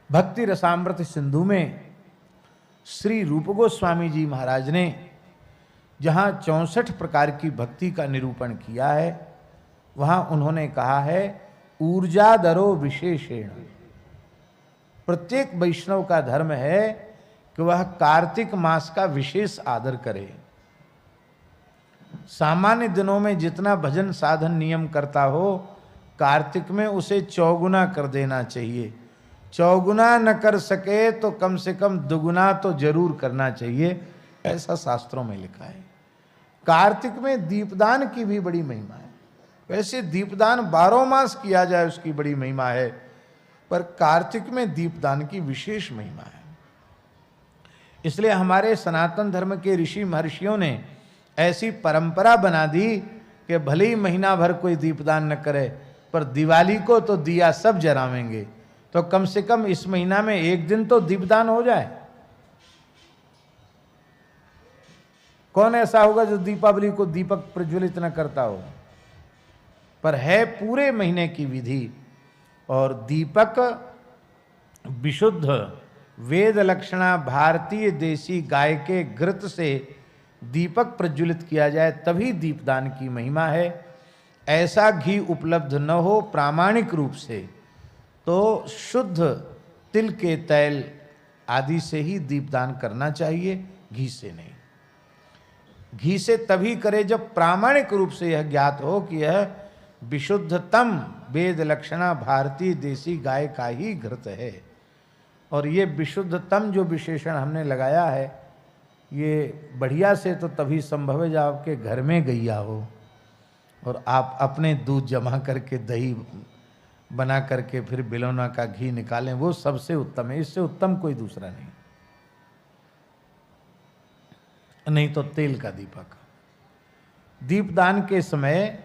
भक्ति रसामृत सिंधु में श्री रूप गोस्वामी जी महाराज ने जहाँ 64 प्रकार की भक्ति का निरूपण किया है, वहाँ उन्होंने कहा है ऊर्जादरो विशेषेण। प्रत्येक वैष्णव का धर्म है कि वह कार्तिक मास का विशेष आदर करे। सामान्य दिनों में जितना भजन साधन नियम करता हो, कार्तिक में उसे चौगुना कर देना चाहिए। चौगुना न कर सके तो कम से कम दुगुना तो जरूर करना चाहिए, ऐसा शास्त्रों में लिखा है। कार्तिक में दीपदान की भी बड़ी महिमा है। वैसे दीपदान 12 मास किया जाए उसकी बड़ी महिमा है, पर कार्तिक में दीपदान की विशेष महिमा है। इसलिए हमारे सनातन धर्म के ऋषि महर्षियों ने ऐसी परंपरा बना दी कि भले ही महीना भर कोई दीपदान न करे, पर दिवाली को तो दिया सब जलावेंगे, तो कम से कम इस महीना में एक दिन तो दीपदान हो जाए। कौन ऐसा होगा जो दीपावली को दीपक प्रज्वलित न करता हो? पर है पूरे महीने की विधि। और दीपक विशुद्ध वेद लक्षणा भारतीय देसी गाय के घृत से दीपक प्रज्वलित किया जाए तभी दीपदान की महिमा है। ऐसा घी उपलब्ध न हो प्रामाणिक रूप से तो शुद्ध तिल के तैल आदि से ही दीपदान करना चाहिए, घी से नहीं। घी से तभी करे जब प्रामाणिक रूप से यह ज्ञात हो कि यह विशुद्धतम वेद लक्षणा भारतीय देसी गाय का ही घृत है। और ये विशुद्धतम जो विशेषण हमने लगाया है, ये बढ़िया से तो तभी संभव है जब आपके घर में गैया हो और आप अपने दूध जमा करके दही बना करके फिर बिलौना का घी निकालें, वो सबसे उत्तम है। इससे उत्तम कोई दूसरा नहीं। नहीं तो तेल का दीपक। दीपदान के समय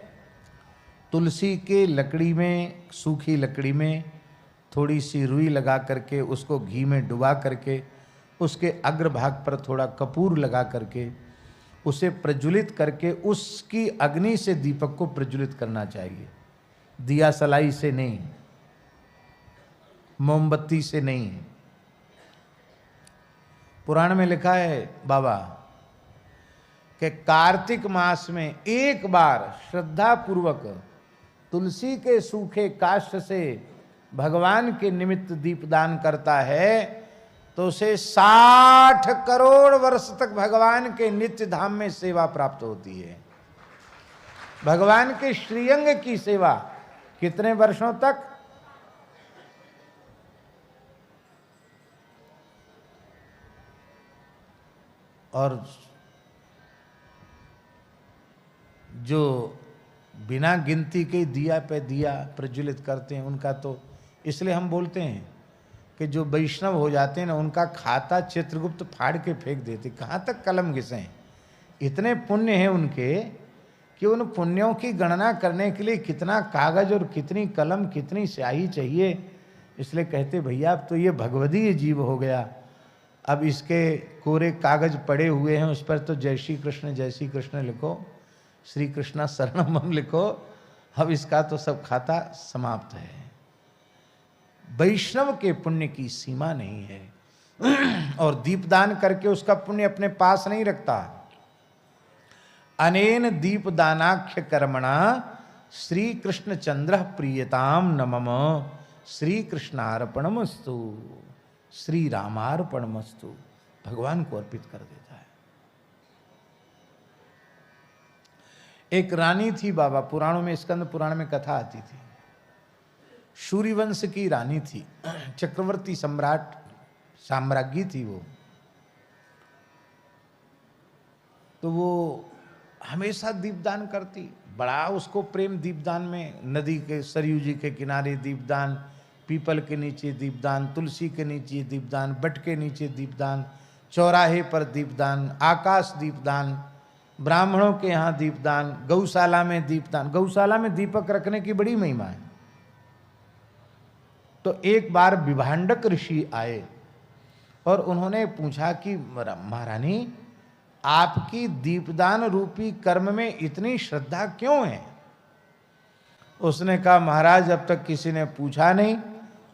तुलसी के लकड़ी में, सूखी लकड़ी में थोड़ी सी रुई लगा करके उसको घी में डुबा करके उसके अग्रभाग पर थोड़ा कपूर लगा करके उसे प्रज्वलित करके उसकी अग्नि से दीपक को प्रज्वलित करना चाहिए। दिया सलाई से नहीं, मोमबत्ती से नहीं। पुराण में लिखा है बाबा कि कार्तिक मास में एक बार श्रद्धा पूर्वक तुलसी के सूखे काष्ठ से भगवान के निमित्त दीपदान करता है तो उसे 60 करोड़ वर्ष तक भगवान के नित्य धाम में सेवा प्राप्त होती है। भगवान के श्रीअंग की सेवा कितने वर्षों तक? और जो बिना गिनती के दिया पे दिया प्रज्वलित करते हैं उनका तो, इसलिए हम बोलते हैं कि जो वैष्णव हो जाते हैं ना, उनका खाता चित्रगुप्त फाड़ के फेंक देते। कहाँ तक कलम घिसें? इतने पुण्य हैं उनके कि उन पुण्यों की गणना करने के लिए कितना कागज और कितनी कलम कितनी स्याही चाहिए। इसलिए कहते भैया अब तो ये भगवदीय जीव हो गया, अब इसके कोरे कागज पड़े हुए हैं, उस पर तो जय श्री कृष्ण लिखो, श्री कृष्णा शरणम लिखो, अब इसका तो सब खाता समाप्त है। वैष्णव के पुण्य की सीमा नहीं है और दीपदान करके उसका पुण्य अपने पास नहीं रखता। अनेन दीपदानाख्य कर्मणा श्री कृष्ण चंद्र प्रियताम नमम श्री कृष्णार्पणमस्तु श्री रामार्पणमस्तु, भगवान को अर्पित कर देता है। एक रानी थी बाबा, पुराणों में, स्कंद पुराण में कथा आती थी। सूर्यवंश की रानी थी, चक्रवर्ती सम्राट साम्राज्ञी थी वो। तो वो हमेशा दीपदान करती, बड़ा उसको प्रेम दीपदान में। नदी के सरयू जी के किनारे दीपदान, पीपल के नीचे दीपदान, तुलसी के नीचे दीपदान, बट के नीचे दीपदान, चौराहे पर दीपदान, आकाश दीपदान, ब्राह्मणों के यहाँ दीपदान, गौशाला में दीपदान। गौशाला में दीपक रखने की बड़ी महिमा है। तो एक बार विभांडक ऋषि आए और उन्होंने पूछा कि महारानी आपकी दीपदान रूपी कर्म में इतनी श्रद्धा क्यों है? उसने कहा महाराज अब तक किसी ने पूछा नहीं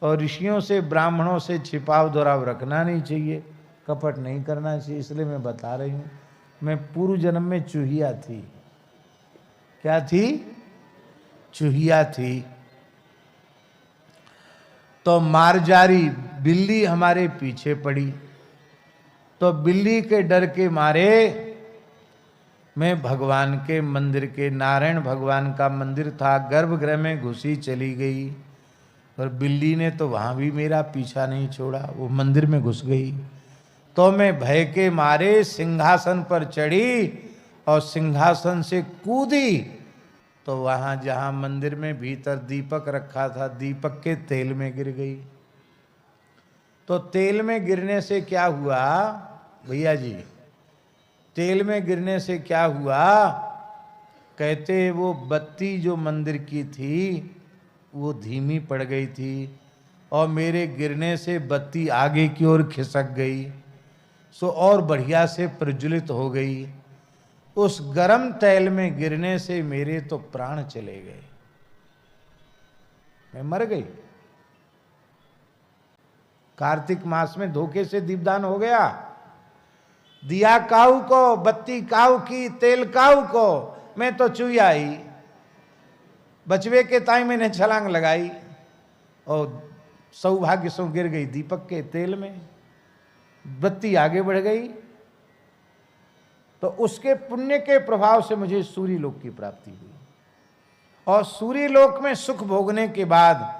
और ऋषियों से ब्राह्मणों से छिपाव दोराव रखना नहीं चाहिए, कपट नहीं करना चाहिए। इसलिए मैं बता रही हूँ, मैं पूर्व जन्म में चूहिया थी। क्या थी? चूहिया थी। तो मारजारी बिल्ली हमारे पीछे पड़ी, तो बिल्ली के डर के मारे मैं भगवान के मंदिर के, नारायण भगवान का मंदिर था, गर्भगृह में घुसी चली गई। और बिल्ली ने तो वहाँ भी मेरा पीछा नहीं छोड़ा, वो मंदिर में घुस गई। तो मैं भय के मारे सिंहासन पर चढ़ी और सिंहासन से कूदी, तो वहाँ जहाँ मंदिर में भीतर दीपक रखा था, दीपक के तेल में गिर गई। तो तेल में गिरने से क्या हुआ भैया जी? तेल में गिरने से क्या हुआ? कहते वो बत्ती जो मंदिर की थी वो धीमी पड़ गई थी, और मेरे गिरने से बत्ती आगे की ओर खिसक गई, सो और बढ़िया से प्रज्वलित हो गई। उस गरम तेल में गिरने से मेरे तो प्राण चले गए, मैं मर गई। कार्तिक मास में धोखे से दीपदान हो गया। दिया काऊ को, बत्ती काऊ की, तेल काऊ को, मैं तो चूया ही। बचवे के ताई मैंने छलांग लगाई और सौभाग्य से गिर गई दीपक के तेल में, बत्ती आगे बढ़ गई। तो उसके पुण्य के प्रभाव से मुझे सूर्य लोक की प्राप्ति हुई, और सूर्य लोक में सुख भोगने के बाद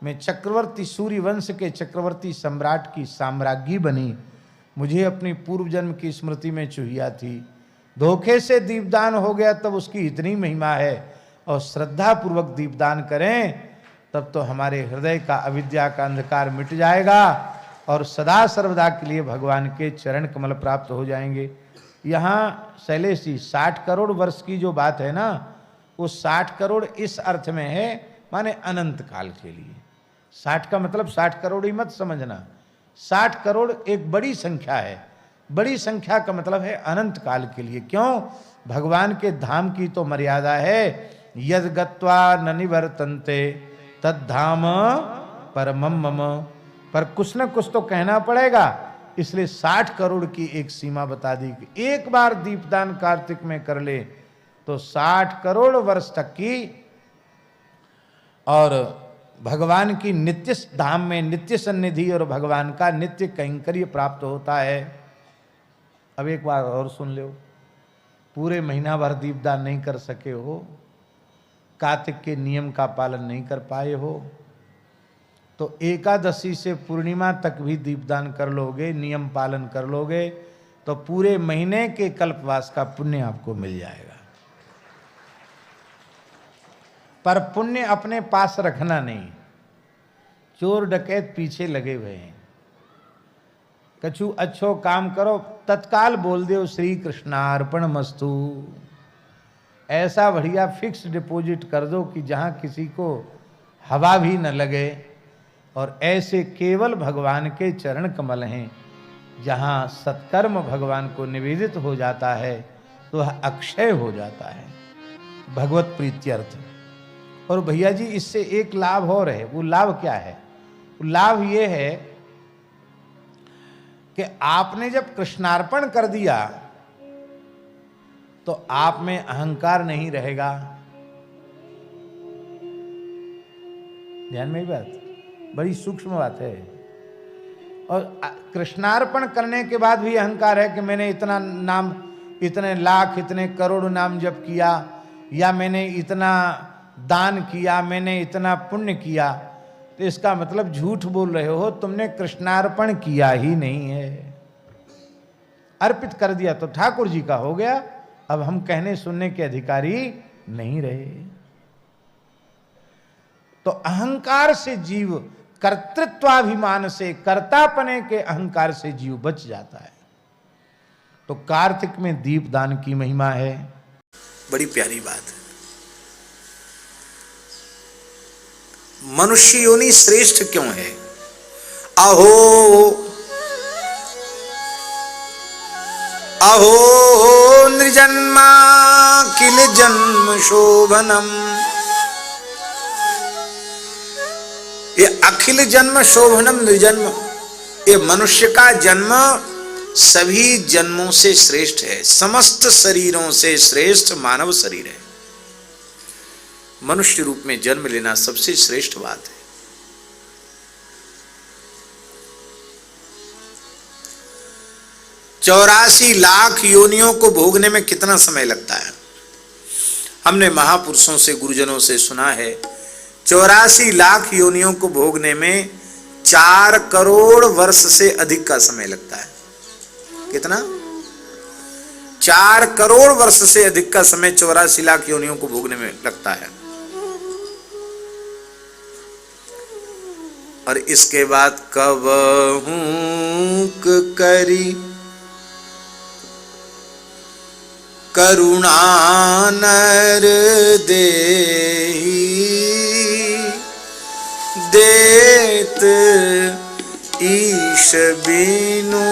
मैं चक्रवर्ती, सूर्य वंश के चक्रवर्ती सम्राट की साम्राज्ञी बनी। मुझे अपनी पूर्व जन्म की स्मृति में चूहिया थी, धोखे से दीपदान हो गया, तब उसकी इतनी महिमा है। और श्रद्धा पूर्वक दीपदान करें तब तो हमारे हृदय का अविद्या का अंधकार मिट जाएगा, और सदा सर्वदा के लिए भगवान के चरण कमल प्राप्त हो जाएंगे। यहाँ शैलेश जी 60 करोड़ वर्ष की जो बात है ना, वो 60 करोड़ इस अर्थ में है, माने अनंत काल के लिए। 60 का मतलब 60 करोड़ ही मत समझना, 60 करोड़ एक बड़ी संख्या है। बड़ी संख्या का मतलब है अनंत काल के लिए। क्यों? भगवान के धाम की तो मर्यादा है, यद गत्वा न निवर्तन्ते तद्धाम परमम मम। पर कुछ न कुछ तो कहना पड़ेगा, इसलिए 60 करोड़ की एक सीमा बता दी कि एक बार दीपदान कार्तिक में कर ले तो 60 करोड़ वर्ष तक की, और भगवान की नित्य धाम में नित्य सन्निधि और भगवान का नित्य कैंकर्य प्राप्त होता है। अब एक बार और सुन लो, पूरे महीना भर दीपदान नहीं कर सके हो, कार्तिक के नियम का पालन नहीं कर पाए हो, तो एकादशी से पूर्णिमा तक भी दीपदान कर लोगे, नियम पालन कर लोगे, तो पूरे महीने के कल्पवास का पुण्य आपको मिल जाएगा। पर पुण्य अपने पास रखना नहीं, चोर डकैत पीछे लगे हुए हैं। कछु अच्छो काम करो, तत्काल बोल दो श्री कृष्णार्पण मस्तु। ऐसा बढ़िया फिक्स डिपॉजिट कर दो कि जहाँ किसी को हवा भी न लगे, और ऐसे केवल भगवान के चरण कमल हैं, जहाँ सत्कर्म भगवान को निवेदित हो जाता है तो वह अक्षय हो जाता है, भगवत प्रीत्यर्थ। और भैया जी इससे एक लाभ और है। वो लाभ क्या है? वो लाभ ये है कि आपने जब कृष्णार्पण कर दिया तो आप में अहंकार नहीं रहेगा। ध्यान में ही बात, बड़ी सूक्ष्म बात है। और कृष्णार्पण करने के बाद भी अहंकार है कि मैंने इतना नाम, इतने लाख, इतने करोड़ नाम जप किया, या मैंने इतना दान किया, मैंने इतना पुण्य किया, तो इसका मतलब झूठ बोल रहे हो, तुमने कृष्णार्पण किया ही नहीं है। अर्पित कर दिया तो ठाकुर जी का हो गया, अब हम कहने सुनने के अधिकारी नहीं रहे। तो अहंकार से जीव, कर्तृत्वाभिमान से, कर्तापने के अहंकार से जीव बच जाता है। तो कार्तिक में दीपदान की महिमा है, बड़ी प्यारी बात है। मनुष्य योनि श्रेष्ठ क्यों है? अहो अहो नृजन्मा किल जन्म शोभनम, ये अखिल जन्म शोभनम निर्जन्म, ये मनुष्य का जन्म सभी जन्मों से श्रेष्ठ है, समस्त शरीरों से श्रेष्ठ मानव शरीर है। मनुष्य रूप में जन्म लेना सबसे श्रेष्ठ बात है। चौरासी लाख योनियों को भोगने में कितना समय लगता है? हमने महापुरुषों से, गुरुजनों से सुना है 84 लाख योनियों को भोगने में 4 करोड़ वर्ष से अधिक का समय लगता है। कितना? 4 करोड़ वर्ष से अधिक का समय 84 लाख योनियों को भोगने में लगता है। और इसके बाद कबहूक करी करुणा नर देहि, देत ईश बिनु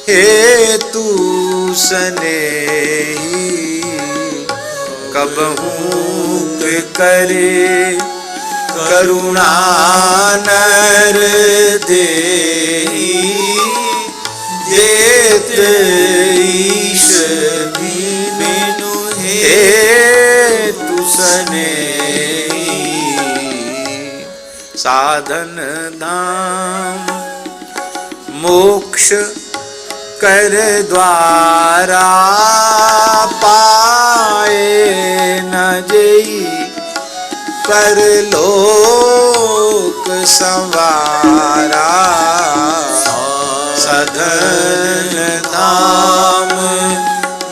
हेतु सनेही, कबहूक करे करुणा नर देहि, देत ईश बिनु हेतु सनेही, साधन धाम मोक्ष कर द्वारा, पाए न जई परलोक संवारा, साधन धाम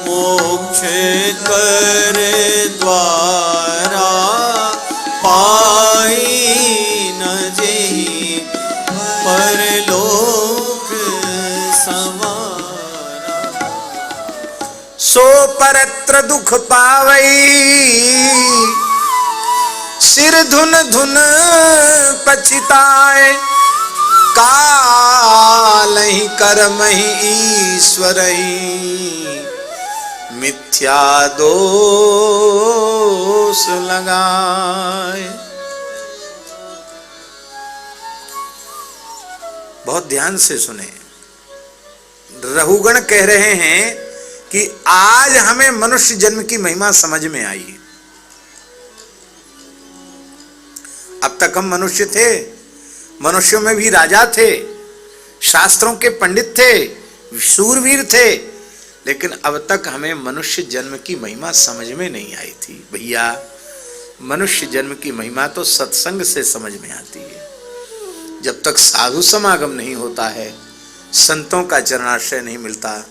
मोक्ष कर द्वारा, पाई न जेहि परलोक संवारा, सो परत्र दुख पावई, सिर धुन धुन पछिताए, कालहि कर्महि ईश्वरहि, मिथ्या दोष लगाए। बहुत ध्यान से सुने, रहुगण कह रहे हैं कि आज हमें मनुष्य जन्म की महिमा समझ में आई। अब तक हम मनुष्य थे, मनुष्यों में भी राजा थे, शास्त्रों के पंडित थे, शूरवीर थे, लेकिन अब तक हमें मनुष्य जन्म की महिमा समझ में नहीं आई थी। भैया, मनुष्य जन्म की महिमा तो सत्संग से समझ में आती है। जब तक साधु समागम नहीं होता है, संतों का चरणाश्रय नहीं मिलता,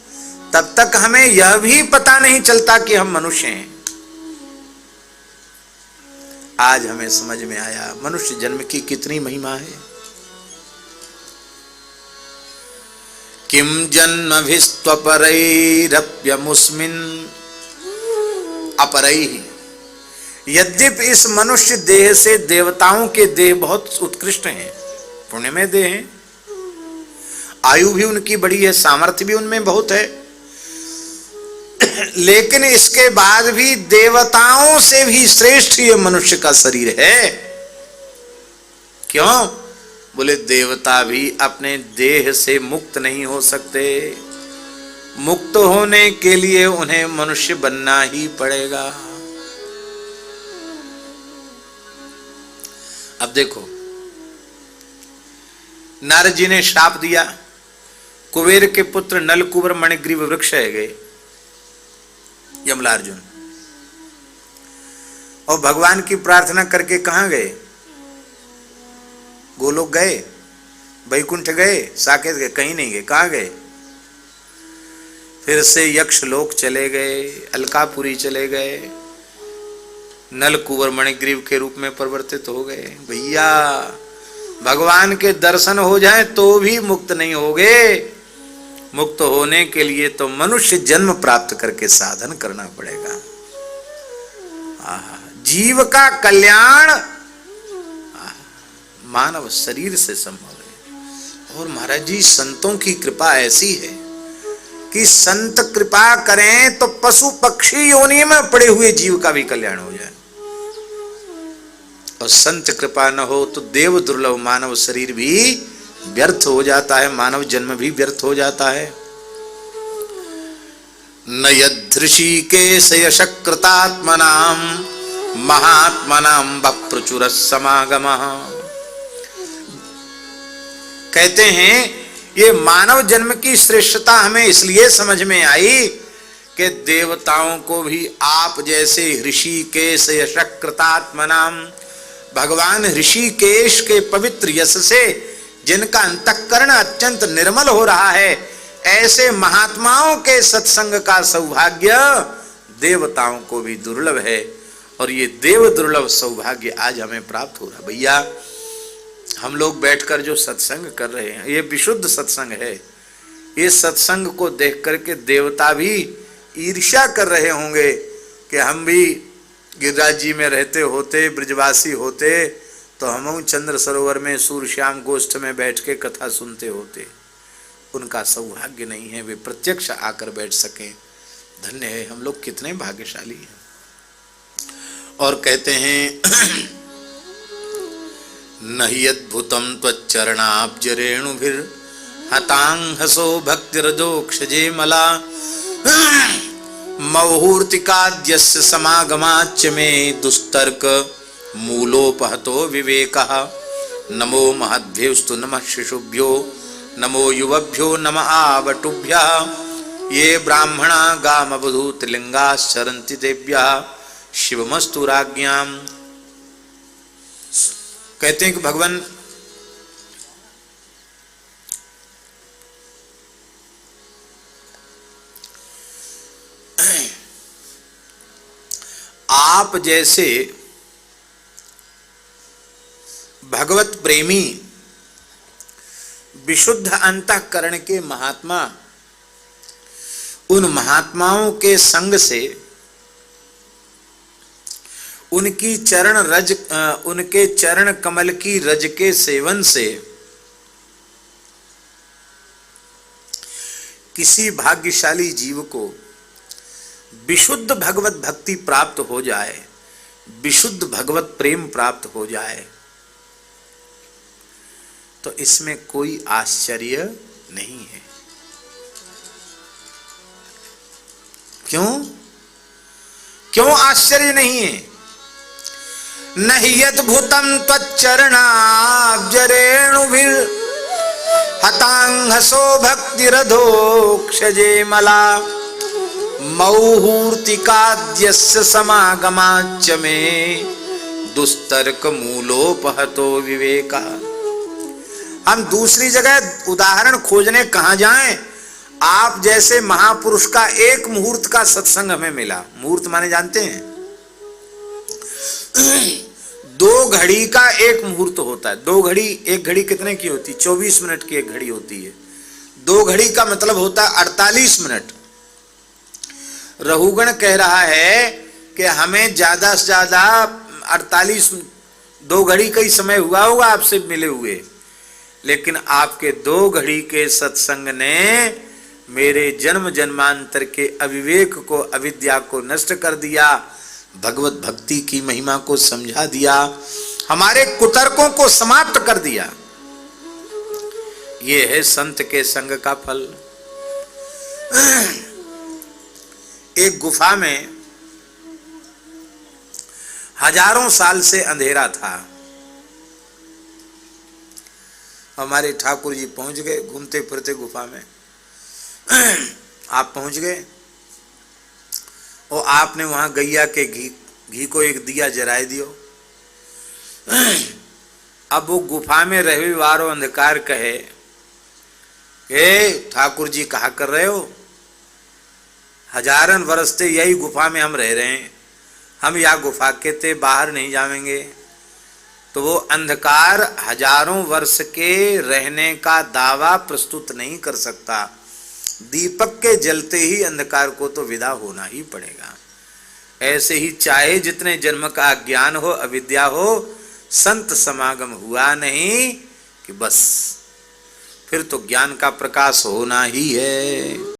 तब तक हमें यह भी पता नहीं चलता कि हम मनुष्य हैं। आज हमें समझ में आया मनुष्य जन्म की कितनी महिमा है। किम जन्मभिस्त्वपरैरप्यमुस्मिन् अपरैः, यद्यपि इस मनुष्य देह से देवताओं के देह बहुत उत्कृष्ट हैं, पुण्यमय देह हैं, आयु भी उनकी बड़ी है, सामर्थ्य भी उनमें बहुत है, लेकिन इसके बाद भी देवताओं से भी श्रेष्ठ ये मनुष्य का शरीर है। क्यों? बोले देवता भी अपने देह से मुक्त नहीं हो सकते, मुक्त होने के लिए उन्हें मनुष्य बनना ही पड़ेगा। अब देखो, नारद जी ने श्राप दिया, कुबेर के पुत्र नलकुबर मणिग्रीव वृक्ष है गए यमलार्जुन, और भगवान की प्रार्थना करके कहां गए? गोलोक गए, वैकुंठ गए, साकेत गए? कहीं नहीं गए। कहां गए? फिर से यक्ष लोक चले गए, अलकापुरी चले गए, नलकुबर मणिग्रीव के रूप में परिवर्तित हो गए। भैया, भगवान के दर्शन हो जाए तो भी मुक्त नहीं होगे। मुक्त होने के लिए तो मनुष्य जन्म प्राप्त करके साधन करना पड़ेगा। जीव का कल्याण मानव शरीर से संभव है। और महाराज जी, संतों की कृपा ऐसी है कि संत कृपा करें तो पशु पक्षी योनि में पड़े हुए जीव का भी कल्याण हो जाए। और संत कृपा न हो तो देव दुर्लभ मानव शरीर भी व्यर्थ हो जाता है, मानव जन्म भी व्यर्थ हो जाता है। न यदृषिकेश यशकृतात्मनाम महात्मनाम बप्रचुर समागमः। कहते हैं ये मानव जन्म की श्रेष्ठता हमें इसलिए समझ में आई कि देवताओं को भी आप जैसे ऋषिकेश यशकृतात्मनाम, भगवान ऋषिकेश के पवित्र यश से जिनका अंतःकरण अत्यंत निर्मल हो रहा है, ऐसे महात्माओं के सत्संग का सौभाग्य देवताओं को भी दुर्लभ है। और ये देव दुर्लभ सौभाग्य आज हमें प्राप्त हो रहा। भैया हम लोग बैठकर जो सत्संग कर रहे हैं ये विशुद्ध सत्संग है। ये सत्संग को देख करके देवता भी ईर्ष्या कर रहे होंगे कि हम भी गिरिराज जी में रहते होते, ब्रजवासी होते, तो हम चंद्र सरोवर में सूर्यश्याम गोष्ठ में बैठ के कथा सुनते होते। उनका सौभाग्य नहीं है, वे प्रत्यक्ष आकर बैठ सकें। धन्य है, हम लोग कितने भाग्यशाली हैं। और कहते हैं नहि अद्भुतम त्वच्चरणाब्जरेणुभिर हतांहसो भक्तिरजोक्षजे मला मौहूर्तिकाद्यस्य समागमाच्च मे दुस्तर्क मूलोपहतो विवेकः। नमो महद्भ्योस्तु नमः शिशुभ्यो नमो युवभ्यो नमः आवटुभ्यः। ये ब्राह्मणा गामवधूत लिंगाश्चरन्ति देव्यः शिवमस्तु राज्ञाम्। कहते हैं कि भगवान आप जैसे भगवत प्रेमी विशुद्ध अंतःकरण के महात्मा, उन महात्माओं के संग से, उनकी उनके चरण कमल की रज के सेवन से किसी भाग्यशाली जीव को विशुद्ध भगवत भक्ति प्राप्त हो जाए, विशुद्ध भगवत प्रेम प्राप्त हो जाए, तो इसमें कोई आश्चर्य नहीं है। क्यों? क्यों आश्चर्य नहीं है? नहि यद्भुतम त्वच्चरणाब्जरेणुभिर हतांहसो भक्तिरधोक्षजे मला मौहूर्तिकाद्यस्य समागमाच्च मे दुस्तर्क मूलोपहतो विवेका। हम दूसरी जगह उदाहरण खोजने कहां जाएं? आप जैसे महापुरुष का एक मुहूर्त का सत्संग हमें मिला। मुहूर्त माने जानते हैं? 2 घड़ी का एक मुहूर्त होता है। 2 घड़ी, एक घड़ी कितने की होती है? 24 मिनट की एक घड़ी होती है। 2 घड़ी का मतलब होता है 48 मिनट। रहुगण कह रहा है कि हमें ज्यादा से ज्यादा 48 2 घड़ी का ही समय हुआ होगा आपसे मिले हुए, लेकिन आपके 2 घड़ी के सत्संग ने मेरे जन्म जन्मांतर के अविवेक को, अविद्या को नष्ट कर दिया, भगवत भक्ति की महिमा को समझा दिया, हमारे कुतर्कों को समाप्त कर दिया। ये है संत के संग का फल। एक गुफा में हजारों साल से अंधेरा था। हमारे ठाकुर जी पहुंच गए घूमते फिरते गुफा में। आप पहुंच गए और आपने वहां गैया के घी को एक दिया जराए दियो। अब वो गुफा में रहे वारो अंधकार कहे, ठाकुर जी कहा कर रहे हो? हजारन वर्ष से यही गुफा में हम रह रहे हैं, हम या गुफा के ते बाहर नहीं जाएंगे। तो वो अंधकार हजारों वर्ष के रहने का दावा प्रस्तुत नहीं कर सकता। दीपक के जलते ही अंधकार को तो विदा होना ही पड़ेगा। ऐसे ही चाहे जितने जन्म का अज्ञान हो, अविद्या हो, संत समागम हुआ नहीं कि बस फिर तो ज्ञान का प्रकाश होना ही है।